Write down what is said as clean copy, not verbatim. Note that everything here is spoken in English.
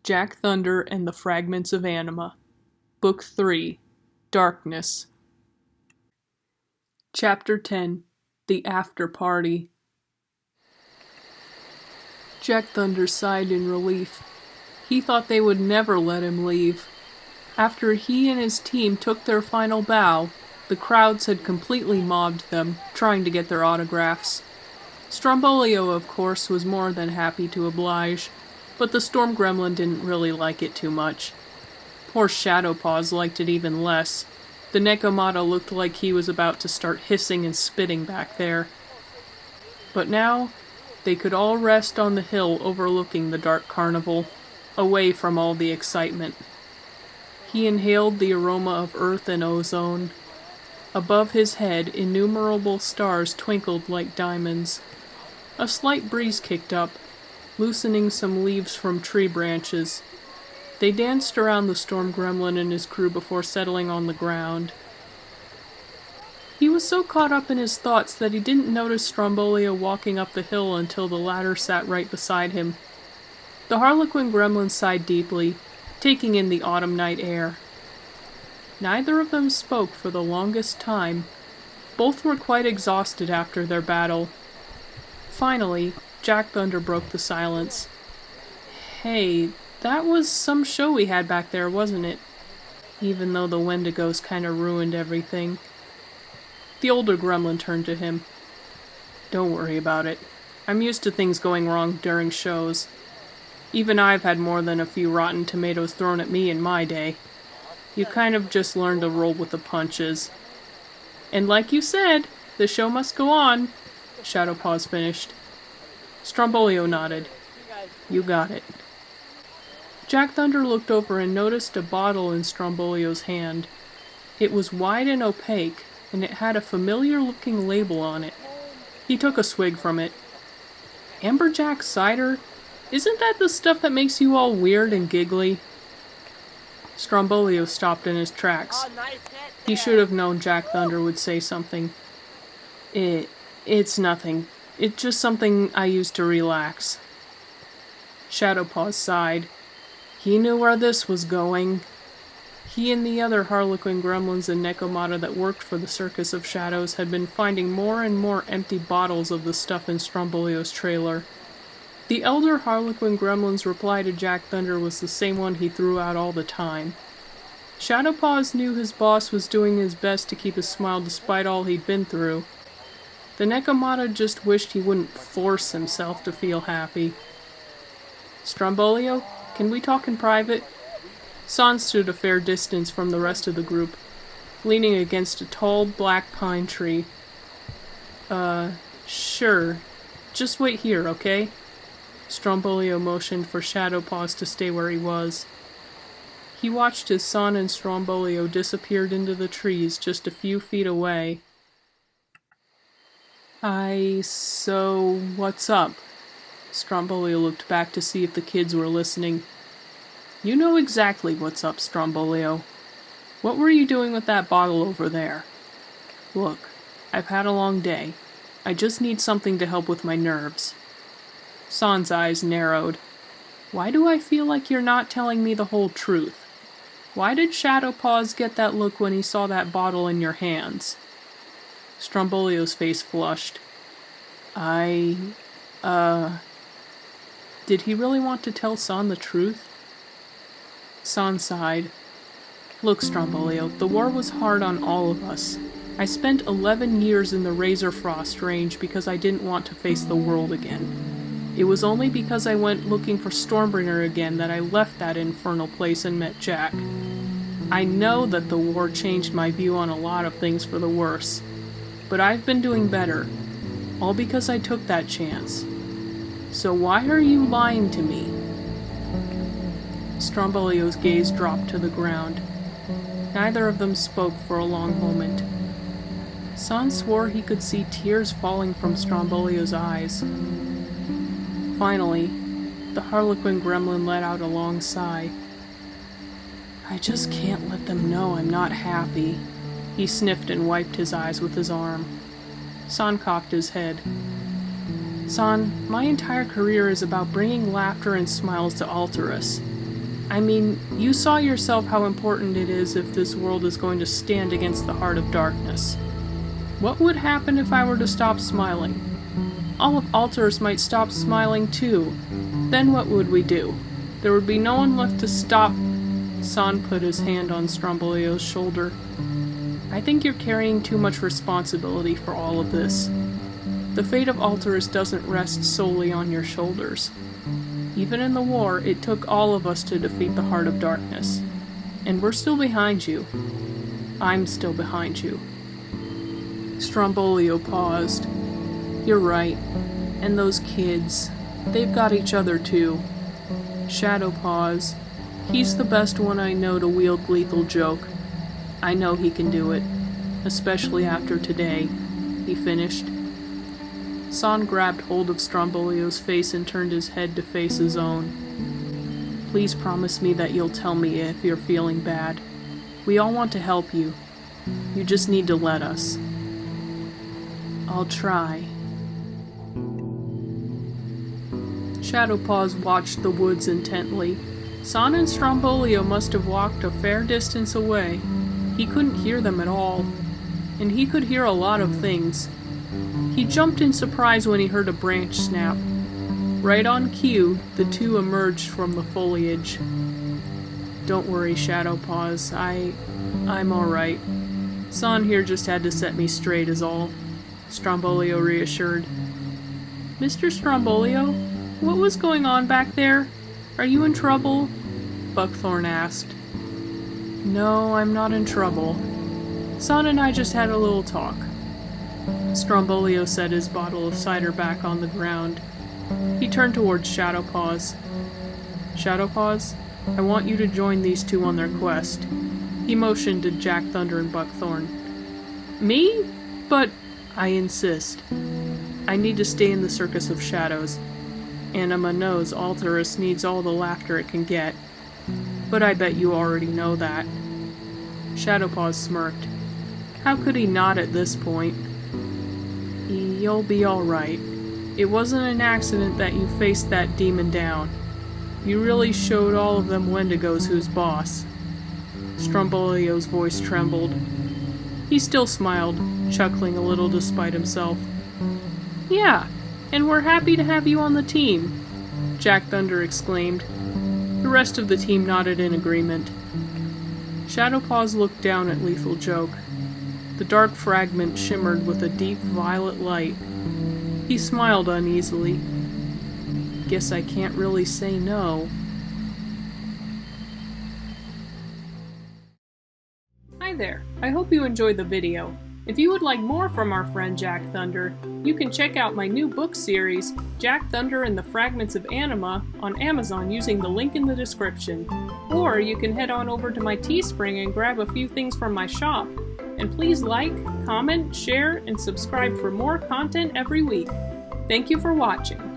Jack Thunder and the Fragments of Anima. Book 3. Darkness. Chapter 10. The After Party. Jack Thunder sighed in relief. He thought they would never let him leave. After he and his team took their final bow, the crowds had completely mobbed them, trying to get their autographs. Strombolio, of course, was more than happy to oblige, but the Storm Gremlin didn't really like it too much. Poor Shadowpaws liked it even less. The Nekomata looked like he was about to start hissing and spitting back there. But now, they could all rest on the hill overlooking the dark carnival, away from all the excitement. He inhaled the aroma of earth and ozone. Above his head, innumerable stars twinkled like diamonds. A slight breeze kicked up, loosening some leaves from tree branches. They danced around the Storm Gremlin and his crew before settling on the ground. He was so caught up in his thoughts that he didn't notice Strombolio walking up the hill until the latter sat right beside him. The Harlequin Gremlin sighed deeply, taking in the autumn night air. Neither of them spoke for the longest time. Both were quite exhausted after their battle. Finally, Jack Thunder broke the silence. "Hey, that was some show we had back there, wasn't it? Even though the Wendigos kinda ruined everything." The older Gremlin turned to him. "Don't worry about it. I'm used to things going wrong during shows. Even I've had more than a few rotten tomatoes thrown at me in my day. You kind of just learn to roll with the punches. And like you said, the show must go on," Shadowpaws finished. Strombolio nodded. "You got it." Jack Thunder looked over and noticed a bottle in Strombolio's hand. It was wide and opaque, and it had a familiar-looking label on it. He took a swig from it. "Amberjack cider? Isn't that the stuff that makes you all weird and giggly?" Strombolio stopped in his tracks. He should have known Jack Thunder would say something. It's nothing. It's just something I use to relax." Shadowpaws sighed. He knew where this was going. He and the other Harlequin Gremlins and Nekomata that worked for the Circus of Shadows had been finding more and more empty bottles of the stuff in Strombolio's trailer. The elder Harlequin Gremlin's reply to Jack Thunder was the same one he threw out all the time. Shadowpaws knew his boss was doing his best to keep a smile despite all he'd been through. The Nekomata just wished he wouldn't force himself to feel happy. "Strombolio, can we talk in private?" San stood a fair distance from the rest of the group, leaning against a tall black pine tree. Sure. Just wait here, okay?" Strombolio motioned for Shadowpaws to stay where he was. He watched as San and Strombolio disappeared into the trees just a few feet away. So what's up?" Strombolio looked back to see if the kids were listening. "You know exactly what's up, Strombolio. What were you doing with that bottle over there? Look, I've had a long day. I just need something to help with my nerves." San's eyes narrowed. "Why do I feel like you're not telling me the whole truth? Why did Shadowpaws get that look when he saw that bottle in your hands?" Strombolio's face flushed. Did he really want to tell San the truth? San sighed. "Look, Strombolio, the war was hard on all of us. I spent 11 years in the Razor Frost range because I didn't want to face the world again. It was only because I went looking for Stormbringer again that I left that infernal place and met Jack. I know that the war changed my view on a lot of things for the worse. But I've been doing better, all because I took that chance. So why are you lying to me?" Strombolio's gaze dropped to the ground. Neither of them spoke for a long moment. San swore he could see tears falling from Strombolio's eyes. Finally, the Harlequin Gremlin let out a long sigh. "I just can't let them know I'm not happy." He sniffed and wiped his eyes with his arm. San cocked his head. "San, my entire career is about bringing laughter and smiles to Alterus. I mean, you saw yourself how important it is if this world is going to stand against the heart of darkness. What would happen if I were to stop smiling? All of Alterus might stop smiling too. Then what would we do? There would be no one left to stop. San put his hand on Strombolio's shoulder. I think you're carrying too much responsibility for all of this. The fate of Alterus doesn't rest solely on your shoulders. Even in the war, it took all of us to defeat the Heart of Darkness. And we're still behind you. I'm still behind you. Strombolio paused. You're right. And those kids, they've got each other too. Shadow paused. He's the best one I know to wield lethal joke. I know he can do it. Especially after today. He finished. San grabbed hold of Strombolio's face and turned his head to face his own. Please promise me that you'll tell me if you're feeling bad. We all want to help you. You just need to let us. I'll try. Shadowpaws watched the woods intently. San and Strombolio must have walked a fair distance away. He couldn't hear them at all. And he could hear a lot of things. He jumped in surprise when he heard a branch snap. Right on cue, the two emerged from the foliage. Don't worry, Shadowpaws. I'm alright. San here just had to set me straight is all. Strombolio reassured. Mr. Strombolio, what was going on back there? Are you in trouble? Buckthorn asked. No, I'm not in trouble. San and I just had a little talk. Strombolio set his bottle of cider back on the ground. He turned towards Shadowpaws. Shadowpaws, I want you to join these two on their quest. He motioned to Jack Thunder and Buckthorn. Me? But I insist. I need to stay in the Circus of Shadows. Anima knows Alterus needs all the laughter it can get. But I bet you already know that. Shadowpaws smirked. How could he not at this point? You'll be alright. It wasn't an accident that you faced that demon down. You really showed all of them Wendigos who's boss. Strombolio's voice trembled. He still smiled, chuckling a little despite himself. Yeah, and we're happy to have you on the team, Jack Thunder exclaimed. The rest of the team nodded in agreement. Shadowpaws looked down at Lethal Joke. The dark fragment shimmered with a deep violet light. He smiled uneasily. Guess I can't really say no. Hi there, I hope you enjoyed the video. If you would like more from our friend Jack Thunder, you can check out my new book series, Jack Thunder and the Fragments of Anima, on Amazon using the link in the description. Or you can head on over to my Teespring and grab a few things from my shop. And please like, comment, share, and subscribe for more content every week. Thank you for watching.